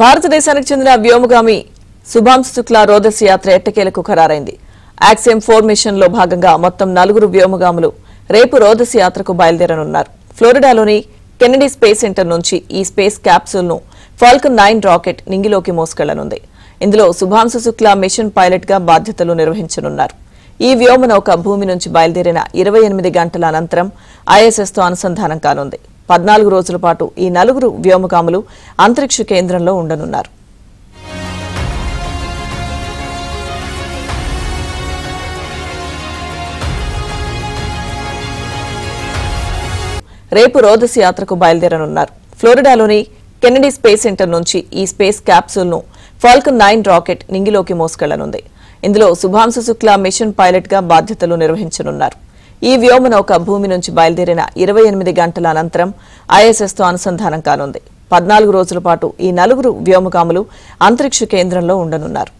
భారతదేశానికి చెందిన వ్యోమగామి శుభాంశు శుక్లా రోదసి యాత్ర ఎట్టకేలకు ఖరారైంది. యాక్సియం 4 మిషన్ లో భాగంగా మొత్తం 4 వ్యోమగాములు రేపు రోదసి యాత్రకు బయలుదేరనున్నారు. ఫ్లోరిడాలోని కెనడీ స్పేస్ సెంటర్ నుంచి ఈ స్పేస్ క్యాప్సూల్ ను ఫాల్కన్ 9 రాకెట్ నింగిలోకి మోసుకెళ్లనుంది. ఇందులో శుభాంశు శుక్లా మిషన్ పైలట్ గా బాధ్యతలు నిర్వహించనున్నారు. ఈ వ్యోమనౌక భూమి నుంచి బయలుదేరిన 28 గంటల అనంతరం ఐఎస్ఎస్ తో అనుసంధానం కానుంది. 14 రోజుల పాటు ఈ 4 వ్యోమగాములు అంతరిక్ష కేంద్రంలో ఉండనున్నారు. రేపు రోదసి యాత్రకు బయలుదేరనున్నారు. ఫ్లోరిడాలోని కెనడీ స్పేస్ సెంటర్ నుంచి ఈ స్పేస్ క్యాప్సూల్ ను ఫాల్కన్ 9 రాకెట్ నింగిలోకి మోసుకెళ్లనుంది. ఇందులో శుభాంశు శుక్లా మిషన్ పైలట్ గా బాధ్యతలు నిర్వహించనున్నారు. ఈ వ్యోమనౌక భూమి నుంచి బయలుదేరిన 28 గంటల అనంతరం ఐఎస్ఎస్ తో అనుసంధానం కానుంది. 14 రోజుల పాటు ఈ 4 వ్యోమగాములు అంతరిక్ష కేంద్రంలో ఉండనున్నారు.